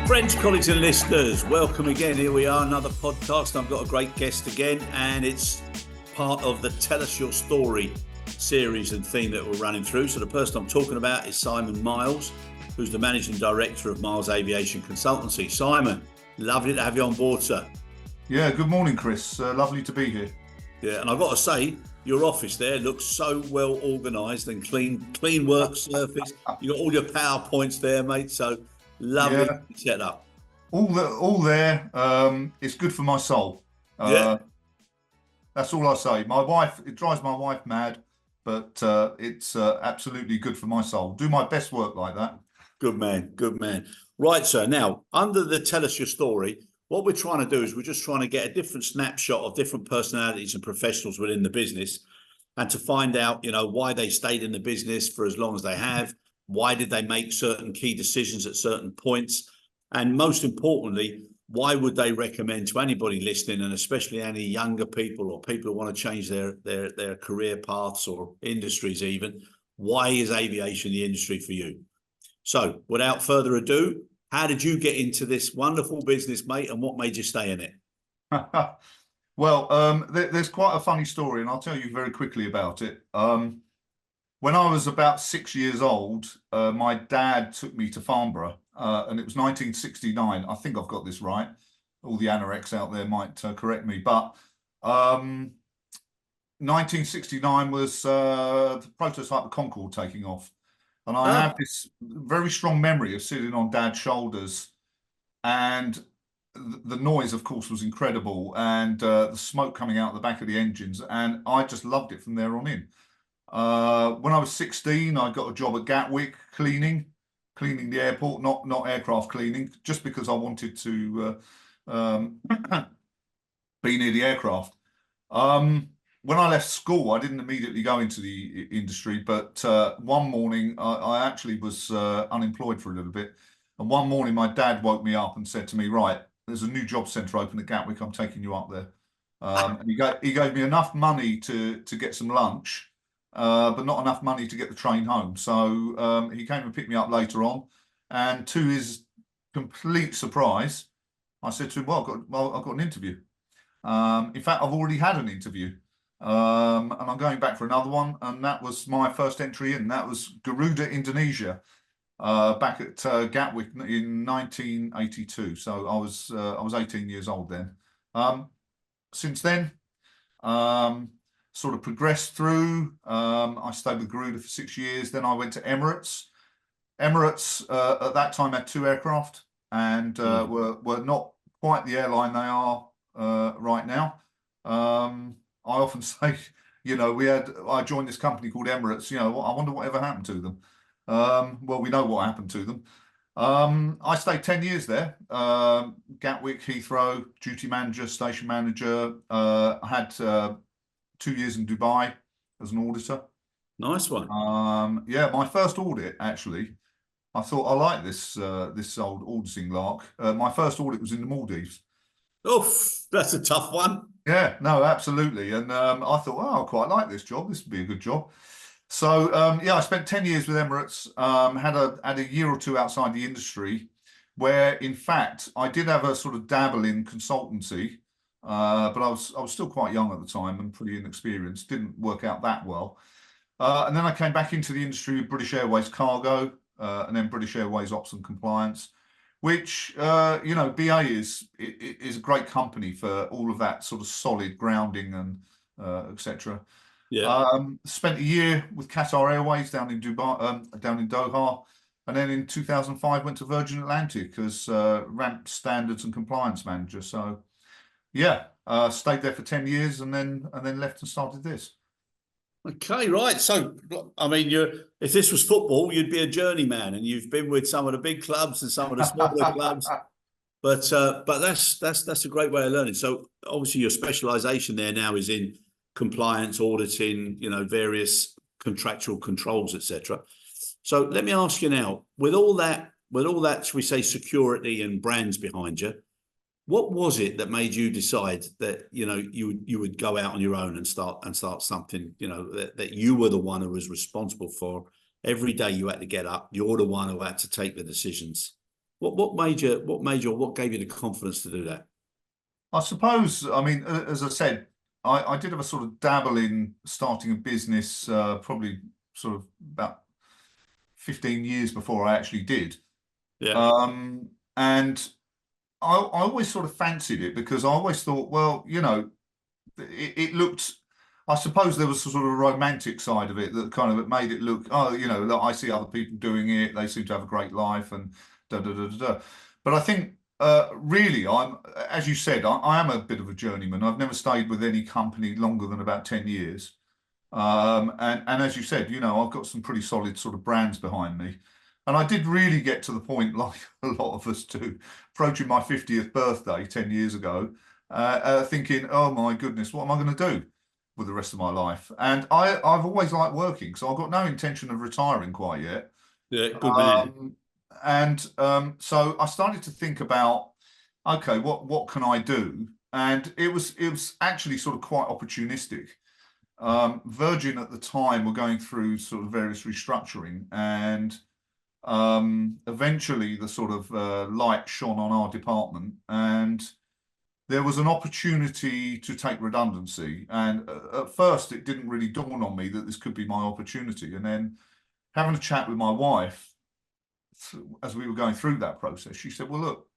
Friends, colleagues and listeners, welcome again. Here we are, another podcast. I've got a great guest again, and it's part of the Tell Us Your Story series and theme that we're running through. So the person I'm talking about is Simon Miles, who's the Managing Director of Miles Aviation Consultancy. Simon, lovely to have you on board, sir. Yeah, good morning, Chris. Lovely to be here. Yeah, and I've got to say, your office there looks so well organised and clean work surface. You got all your PowerPoints there, mate, so lovely set up. All there. It's good for my soul. That's all I say. It drives my wife mad, but it's absolutely good for my soul. Do my best work like that. Good man, good man. Right, sir. Now, under the Tell Us Your Story, what we're trying to do is we're just trying to get a different snapshot of different personalities and professionals within the business, and to find out, why they stayed in the business for as long as they have. Why did they make certain key decisions at certain points? And most importantly, why would they recommend to anybody listening, and especially any younger people or people who want to change their career paths or industries even, why is aviation the industry for you? So without further ado, how did you get into this wonderful business, mate, and what made you stay in it? Well, there's quite a funny story, and I'll tell you very quickly about it. When I was about 6 years old, my dad took me to Farnborough, and it was 1969. I think I've got this right. All the anoraks out there might correct me, but 1969 was the prototype of Concorde taking off. And I have this very strong memory of sitting on Dad's shoulders, and the noise, of course, was incredible, and the smoke coming out the back of the engines, and I just loved it from there on in. When I was 16, I got a job at Gatwick cleaning the airport, not aircraft cleaning, just because I wanted to be near the aircraft. When I left school, I didn't immediately go into the industry, but one morning I actually was unemployed for a little bit. And one morning my dad woke me up and said to me, right, there's a new job centre open at Gatwick, I'm taking you up there. And he gave me enough money to get some lunch, but not enough money to get the train home. So he came and picked me up later on. And to his complete surprise, I said to him, well, I've got an interview. In fact, I've already had an interview. And I'm going back for another one, and that was my first entry in. That was Garuda, Indonesia, back at Gatwick in 1982. So I was 18 years old then. Since then, sort of progressed through. I stayed with Garuda for 6 years. Then I went to Emirates. Emirates at that time had 2 aircraft, and were not quite the airline they are right now. I often say, I joined this company called Emirates. I wonder whatever happened to them. Well, we know what happened to them. I stayed 10 years there. Gatwick, Heathrow, duty manager, station manager. I had 2 years in Dubai as an auditor. Nice one. My first audit, actually, I thought I like this old auditing lark. My first audit was in the Maldives. Oh, that's a tough one. Yeah, no, absolutely. And I thought, I quite like this job. This would be a good job. So, I spent 10 years with Emirates, had a year or two outside the industry, where, in fact, I did have a sort of dabble in consultancy, but I was still quite young at the time and pretty inexperienced. Didn't work out that well. And then I came back into the industry with British Airways Cargo, and then British Airways Ops and Compliance, which, BA is a great company for all of that sort of solid grounding and etc. Yeah. Spent a year with Qatar Airways down in Dubai, down in Doha, and then in 2005 went to Virgin Atlantic as ramp standards and compliance manager. So, stayed there for 10 years and then left and started this. Okay, right. So, I mean, if this was football, you'd be a journeyman, and you've been with some of the big clubs and some of the smaller clubs. But that's a great way of learning. So, obviously, your specialisation there now is in compliance, auditing, various contractual controls, etc. So, let me ask you now, with all that, should we say, security and brands behind you, what was it that made you decide that you would go out on your own and start something that you were the one who was responsible for? Every day you had to get up, you're the one who had to take the decisions. What made you, or what gave you the confidence to do that? I suppose, I mean, as I said, I did have a sort of dabble in starting a business, probably sort of about 15 years before I actually did. Yeah, And I always sort of fancied it because I always thought, well, it looked, I suppose there was a sort of romantic side of it that kind of made it look, oh, look, I see other people doing it. They seem to have a great life and da da da da da. But I think really, as you said, I am a bit of a journeyman. I've never stayed with any company longer than about 10 years. And as you said, I've got some pretty solid sort of brands behind me. And I did really get to the point, like a lot of us do, approaching my 50th birthday 10 years ago, thinking, oh my goodness, what am I going to do with the rest of my life? And I've always liked working, so I've got no intention of retiring quite yet. yeah, good man. So I started to think about, okay, what can I do? And it was actually sort of quite opportunistic. Virgin at the time were going through sort of various restructuring, and eventually the sort of light shone on our department, and there was an opportunity to take redundancy. And at first, it didn't really dawn on me that this could be my opportunity. And then having a chat with my wife as we were going through that process, she said, "Well, look,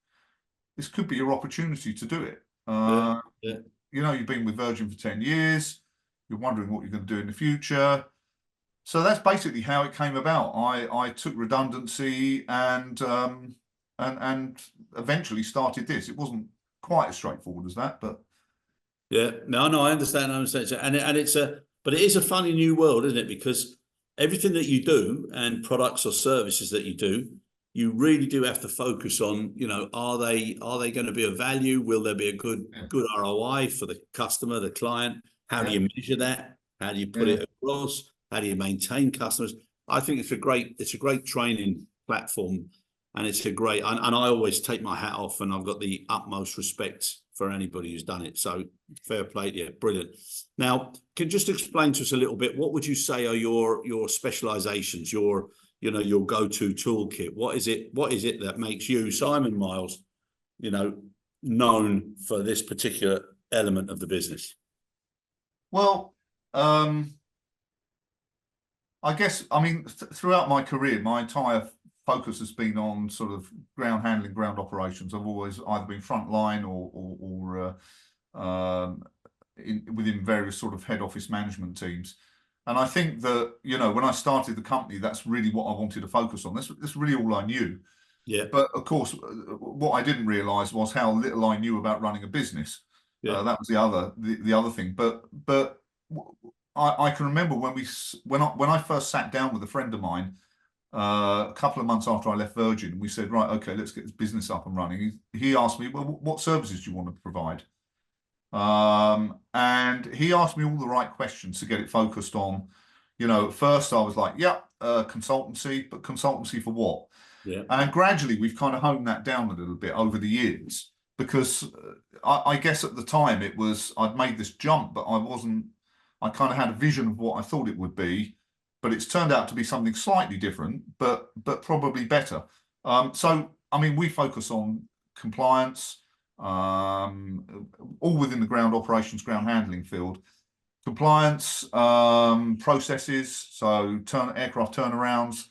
this could be your opportunity to do it. Yeah, yeah, You've been with Virgin for 10 years. You're wondering what you're going to do in the future." So that's basically how it came about. I took redundancy and eventually started this. It wasn't quite as straightforward as that, but yeah. No, I understand. I understand. And it's but it is a funny new world, isn't it? Because everything that you do and products or services that you do, you really do have to focus on, are they going to be of value? Will there be a good ROI for the customer, the client? How do yeah, you measure that? How do you put yeah, it across? How do you maintain customers? I think it's a great training platform, and it's a great. And I always take my hat off, and I've got the utmost respect for anybody who's done it. So fair play to you, brilliant. Now, can you just explain to us a little bit? What would you say are your specializations? Your go-to toolkit. What is it that makes you, Simon Miles, known for this particular element of the business? Well, I guess, I mean, throughout my career, my entire focus has been on sort of ground handling, ground operations. I've always either been frontline or within various sort of head office management teams. And I think that, when I started the company, that's really what I wanted to focus on. That's really all I knew. Yeah, But of course, what I didn't realize was how little I knew about running a business. yeah, That was the other thing. But I can remember when I first sat down with a friend of mine a couple of months after I left Virgin, we said, right, okay, let's get this business up and running. He asked me, well, what services do you want to provide? And he asked me all the right questions to get it focused on. At first I was like, yeah, consultancy, but consultancy for what? yeah, And gradually we've kind of honed that down a little bit over the years, because I guess at the time I'd made this jump, but I kind of had a vision of what I thought it would be, but it's turned out to be something slightly different, but probably better. So, I mean, we focus on compliance, all within the ground operations, ground handling field. Compliance, processes, so aircraft turnarounds,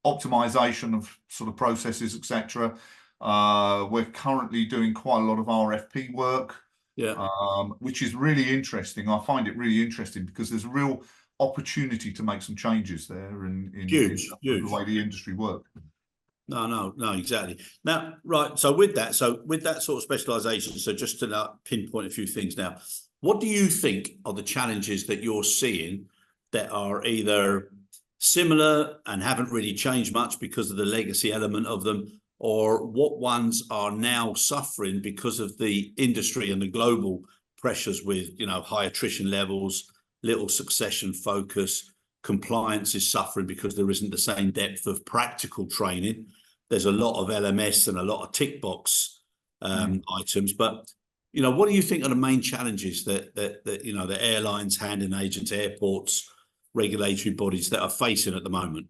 optimization of sort of processes, etc. We're currently doing quite a lot of RFP work, yeah. which is really interesting. I find it really interesting because there's a real opportunity to make some changes there in Huge, the huge. way the industry works. No, exactly. Now, right. So with that sort of specialization, so just to pinpoint a few things now, what do you think are the challenges that you're seeing that are either similar and haven't really changed much because of the legacy element of them, or what ones are now suffering because of the industry and the global pressures with, high attrition levels, little succession focus, compliance is suffering because there isn't the same depth of practical training. There's a lot of LMS and a lot of tick box items, but what do you think are the main challenges that the airlines, handling agents, airports, regulatory bodies that are facing at the moment?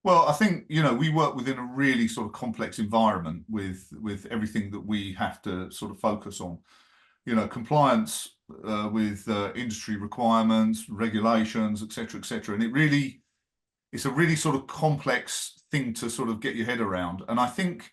Well, I think, you know, we work within a really sort of complex environment with everything that we have to sort of focus on. You know, compliance with industry requirements, regulations, et cetera, and it's a really sort of complex thing to sort of get your head around. And I think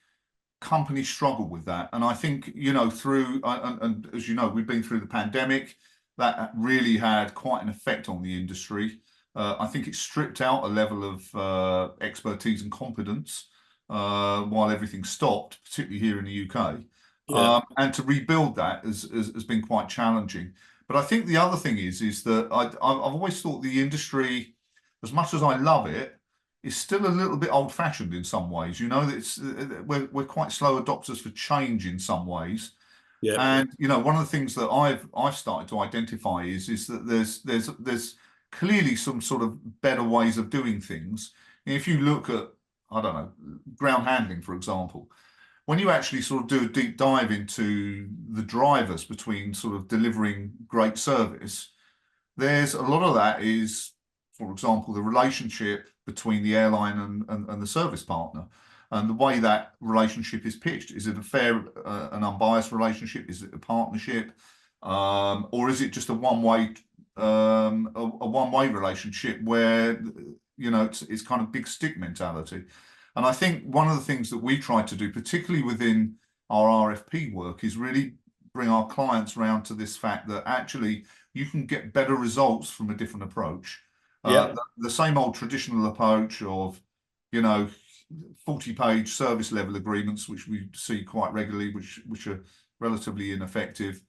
companies struggle with that. And I think, you know, through, and as you know, we've been through the pandemic, that really had quite an effect on the industry. I think it stripped out a level of expertise and competence while everything stopped, particularly here in the UK. Yeah, And to rebuild that has been quite challenging. But I think the other thing is that I've always thought the industry, as much as I love it, is still a little bit old-fashioned in some ways. You know, it's we're quite slow adopters for change in some ways. yeah, And you know, one of the things that I've started to identify is that there's clearly some sort of better ways of doing things. If you look at, I don't know, ground handling, for example, when you actually sort of do a deep dive into the drivers between sort of delivering great service, there's a lot of that is, for example, the relationship between the airline and the service partner. And the way that relationship is pitched, is it a fair and unbiased relationship? Is it a partnership? Or is it just a one-way relationship where, you know, it's kind of big stick mentality? And I think one of the things that we try to do, particularly within our RFP work, is really bring our clients around to this fact that actually you can get better results from a different approach. yeah, The same old traditional approach of, you know, 40-page service level agreements, which we see quite regularly, which are relatively ineffective.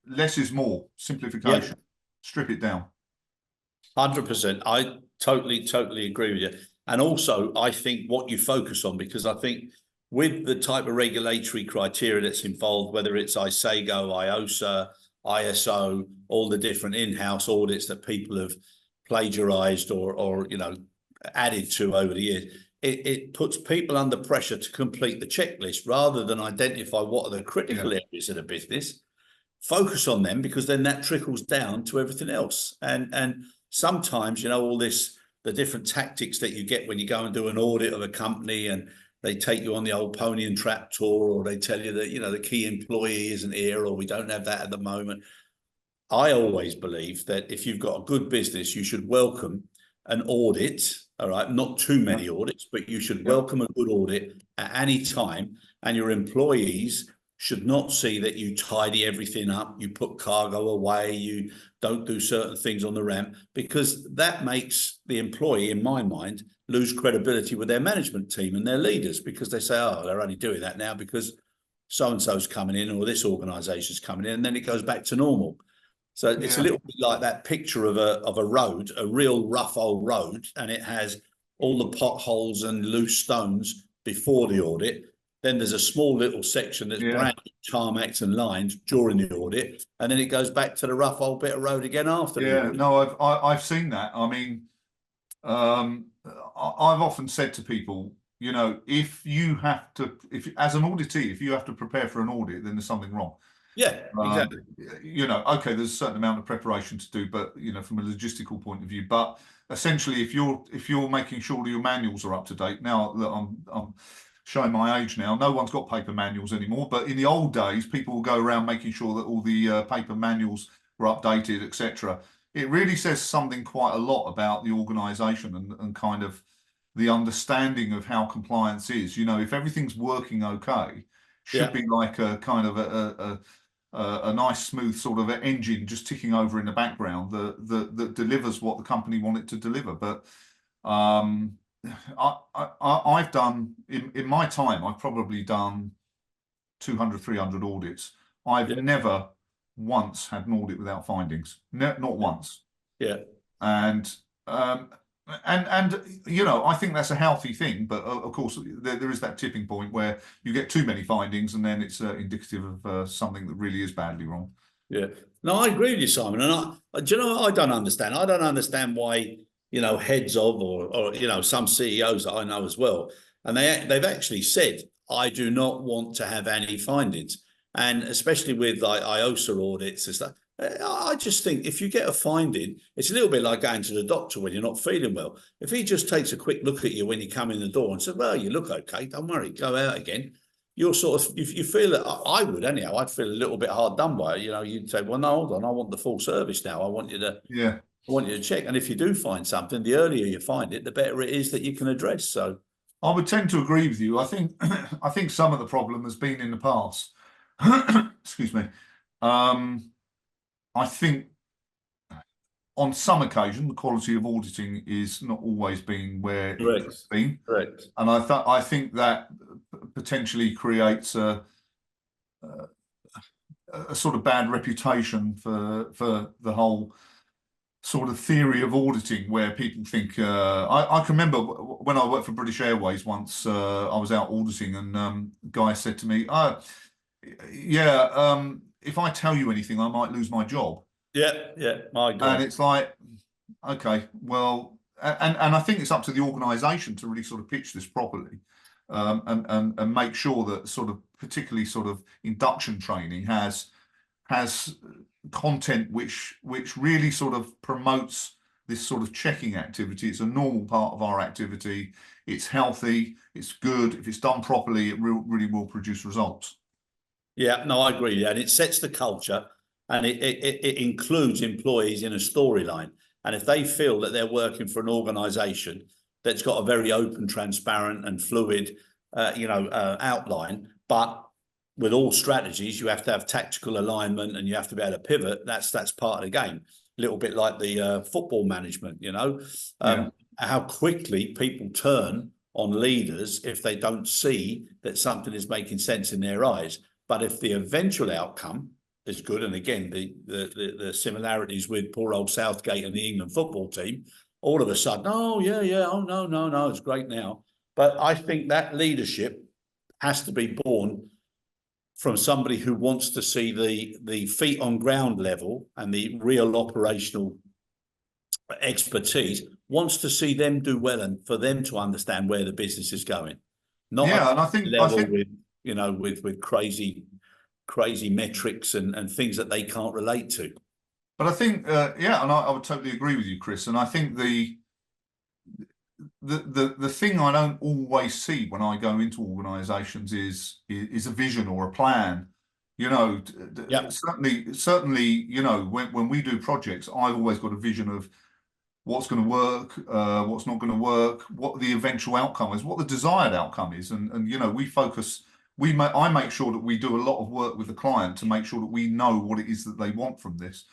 Less is more, yeah. simplification, strip it down. 100%. I totally agree with you. And also, I think what you focus on, because I think with the type of regulatory criteria that's involved, whether it's ISAGO, IOSA, ISO, all the different in-house audits that people have plagiarized or you know, added to over the years, it puts people under pressure to complete the checklist rather than identify what are the critical areas of the business, focus on them, because then that trickles down to everything else. And sometimes, you know, all this, the different tactics that you get when you go and do an audit of a company and they take you on the old pony and trap tour, or they tell you that, you know, the key employee isn't here, or we don't have that at the moment. I always believe that if you've got a good business, you should welcome an audit, all right, not too many audits, but you should welcome a good audit at any time. And your employees should not see that you tidy everything up, you put cargo away, you don't do certain things on the ramp, because that makes the employee, in my mind, lose credibility with their management team and their leaders, because they say, oh, they're only doing that now because so-and-so's coming in, or this organization's coming in, and then it goes back to normal. So it's a Yeah, little bit like that picture of a road, a real rough old road, and it has all the potholes and loose stones before the audit. Then there's a small little section that's yeah, brand new tarmacs and lines during the audit, and then it goes back to the rough old bit of road again after the yeah. audit. No, I've seen that. I mean, I've often said to people, you know, if you have to, if as an auditee, if you have to prepare for an audit, then there's something wrong. Yeah, exactly. You know, okay, there's a certain amount of preparation to do, but you know, from a logistical point of view. But essentially, if you're making sure your manuals are up to date, now that I'm showing my age now, no one's got paper manuals anymore. But in the old days, people will go around making sure that all the paper manuals were updated, etc. It really says something quite a lot about the organisation and kind of the understanding of how compliance is. You know, if everything's working okay, should Yeah, be like a kind of a nice smooth sort of engine just ticking over in the background that delivers what the company want it to deliver. But I've done in my time, I've probably done 200, 300 audits. I've yeah, never once had an audit without findings, not once. yeah. And and you know, I think that's a healthy thing, but of course there is that tipping point where you get too many findings and then it's indicative of something that really is badly wrong. Yeah. No, I agree with you, Simon. And do you know what I don't understand? I don't understand why, you know, heads of or you know, some CEOs that I know as well, and they've actually said, I do not want to have any findings. And especially with like IOSA audits and stuff, I just think if you get a finding, it's a little bit like going to the doctor when you're not feeling well. If he just takes a quick look at you when you come in the door and says, "Well, you look okay, don't worry, go out again," you're sort of, if you feel it, I would anyhow, I'd feel a little bit hard done by it. You know, you'd say, "Well, no, hold on, I want the full service now. Yeah. I want you to check." And if you do find something, the earlier you find it, the better it is that you can address. So I would tend to agree with you. I think I think some of the problem has been in the past. Excuse me. I think on some occasion the quality of auditing is not always been where it has been, correct. and I think that potentially creates a sort of bad reputation for the whole sort of theory of auditing, where people think I can remember when I worked for British Airways once. I was out auditing, and a guy said to me, "Oh, yeah, if I tell you anything, I might lose my job." Yeah, my God. And it's like, okay, well, and I think it's up to the organisation to really sort of pitch this properly, and make sure that sort of particularly sort of induction training has content which really sort of promotes this sort of checking activity. It's a normal part of our activity. It's healthy. It's good. If it's done properly, it really will produce results. Yeah, no, I agree. And it sets the culture, and it includes employees in a storyline. And if they feel that they're working for an organisation that's got a very open, transparent, and fluid, outline, but with all strategies, you have to have tactical alignment and you have to be able to pivot. That's part of the game. A little bit like the football management, how quickly people turn on leaders if they don't see that something is making sense in their eyes. But if the eventual outcome is good, and again, the similarities with poor old Southgate and the England football team, all of a sudden, oh, yeah, oh, no, it's great now. But I think that leadership has to be born from somebody who wants to see the feet on ground level and the real operational expertise, wants to see them do well and for them to understand where the business is going. Not Yeah, and I think with crazy metrics and things that they can't relate to. But I think, yeah, and I would totally agree with you, Chris. And I think the thing I don't always see when I go into organisations is a vision or a plan. Certainly, when we do projects, I've always got a vision of what's going to work, what's not going to work, what the eventual outcome is, what the desired outcome is, and we focus. I make sure that we do a lot of work with the client to make sure that we know what it is that they want from this.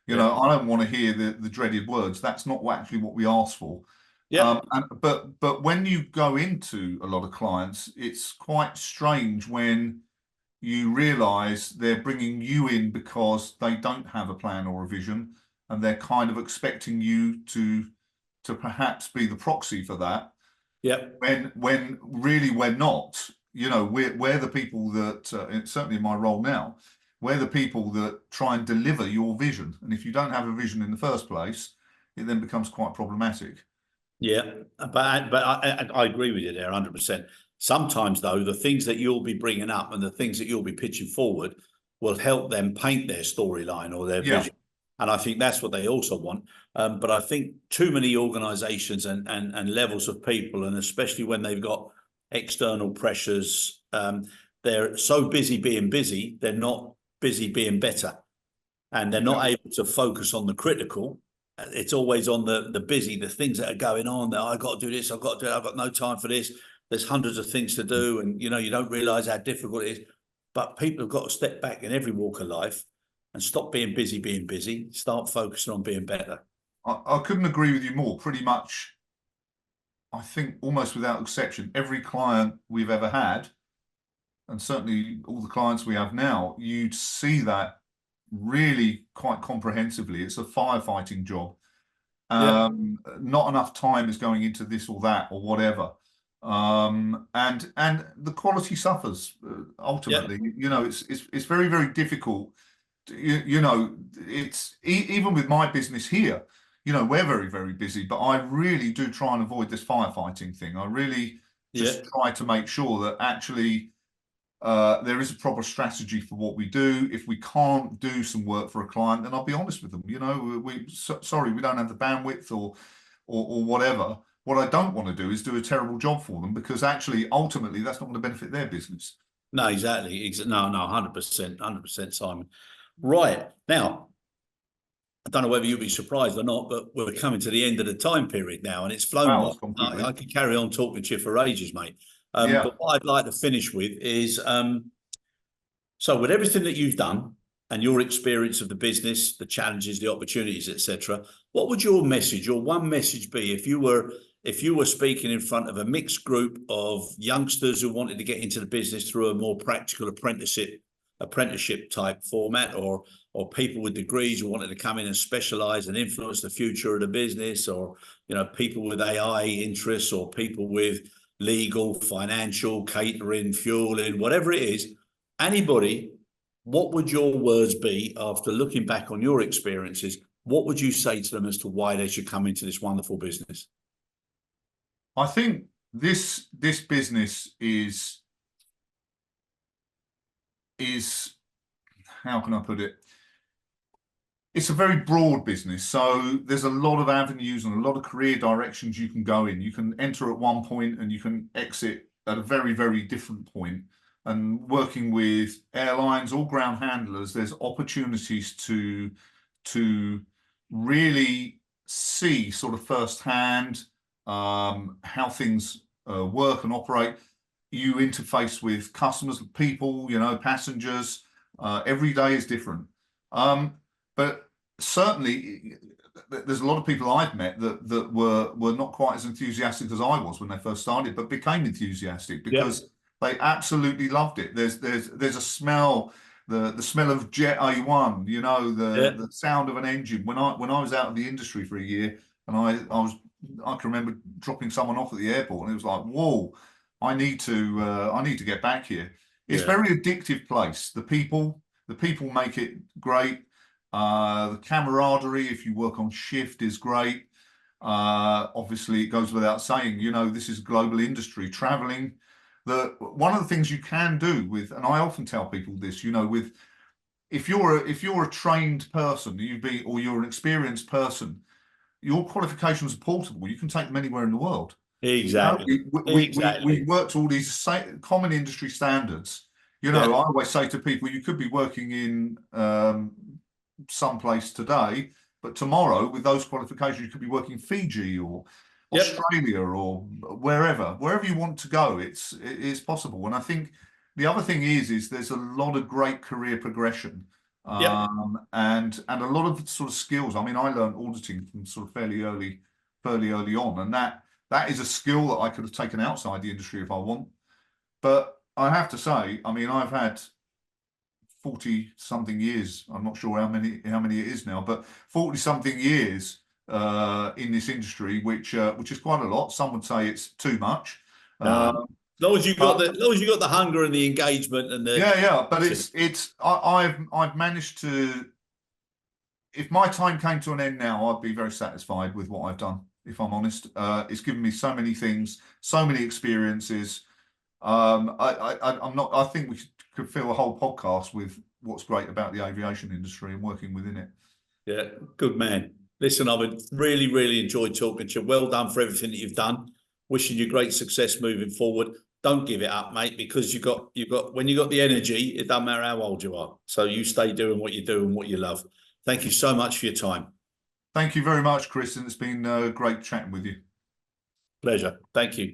I don't want to hear the dreaded words. That's not actually what we ask for. Yeah. But when you go into a lot of clients, it's quite strange when you realise they're bringing you in because they don't have a plan or a vision, and they're kind of expecting you to perhaps be the proxy for that. Yeah. When really we're not. We're the people that, certainly in my role now, we're the people that try and deliver your vision. And if you don't have a vision in the first place, it then becomes quite problematic. Yeah, but I agree with you there 100%. Sometimes, though, the things that you'll be bringing up and the things that you'll be pitching forward will help them paint their storyline or their vision. And I think that's what they also want. But I think too many organisations and levels of people, and especially when they've got external pressures, they're so busy being busy, they're not busy being better. And they're not able to focus on the critical. It's always on the busy, the things that are going on. That I've got to do this, I've got to do it, I've got no time for this. There's hundreds of things to do, and you don't realise how difficult it is. But people have got to step back in every walk of life and stop being busy, start focusing on being better. I couldn't agree with you more. Pretty much, I think almost without exception, every client we've ever had, and certainly all the clients we have now, you'd see that really quite comprehensively. It's a firefighting job. Not enough time is going into this or that or whatever. And the quality suffers ultimately. It's very, very difficult. It's even with my business here, we're very, very busy, but I really do try and avoid this firefighting thing. I really just try to make sure that actually There is a proper strategy for what we do. If we can't do some work for a client, then I'll be honest with them. You know, sorry, we don't have the bandwidth or whatever. What I don't want to do is do a terrible job for them, because actually, ultimately, that's not going to benefit their business. No, exactly. No, 100%, Simon. Right. Now, I don't know whether you'll be surprised or not, but we're coming to the end of the time period now, and it's flown Wow, by. it's gone quickly. I could carry on talking to you for ages, mate. Yeah. But what I'd like to finish with is, so with everything that you've done and your experience of the business, the challenges, the opportunities, etc., what would your message, your one message be if you were speaking in front of a mixed group of youngsters who wanted to get into the business through a more practical apprenticeship type format, or people with degrees who wanted to come in and specialize and influence the future of the business, or people with AI interests, or people with legal, financial, catering, fueling, whatever it is, anybody, what would your words be after looking back on your experiences? What would you say to them as to why they should come into this wonderful business? I think this business is how can I put it? It's a very broad business. So there's a lot of avenues and a lot of career directions you can go in. You can enter at one point and you can exit at a very, very different point. And working with airlines or ground handlers, there's opportunities to really see sort of firsthand how things work and operate. You interface with customers, people, passengers. Every day is different. But certainly, there's a lot of people I've met that were not quite as enthusiastic as I was when they first started, but became enthusiastic because they absolutely loved it. There's a smell, the smell of jet A1, the sound of an engine. When I was out of the industry for a year, and I can remember dropping someone off at the airport, and it was like, whoa, I need to get back here. It's a very addictive place. The people make it great. The camaraderie, if you work on shift, is great. Obviously, it goes without saying, this is a global industry. Traveling, one of the things you can do with, and I often tell people this, if you're a trained person, or you're an experienced person, your qualifications are portable. You can take them anywhere in the world. Exactly. We worked all these common industry standards. I always say to people, you could be working in someplace today, but tomorrow with those qualifications, you could be working Fiji or Australia or wherever you want to go. It's possible. And I think the other thing is there's a lot of great career progression. And a lot of sort of skills. I mean, I learned auditing from sort of fairly early on, and that is a skill that I could have taken outside the industry if I want. But I have to say, I mean, I've had 40-something years. I'm not sure how many it is now, but 40-something years in this industry, which is quite a lot. Some would say it's too much. As long as you got the hunger and the engagement and the but I've managed to. If my time came to an end now, I'd be very satisfied with what I've done. If I'm honest, it's given me so many things, so many experiences. I think we could fill a whole podcast with what's great about the aviation industry and working within it. Yeah, good man. Listen, I've really, really enjoyed talking to you. Well done for everything that you've done. Wishing you great success moving forward. Don't give it up, mate, because when you got the energy, it doesn't matter how old you are. So you stay doing what you do and what you love. Thank you so much for your time. Thank you very much, Chris, and it's been great chatting with you. Pleasure. Thank you.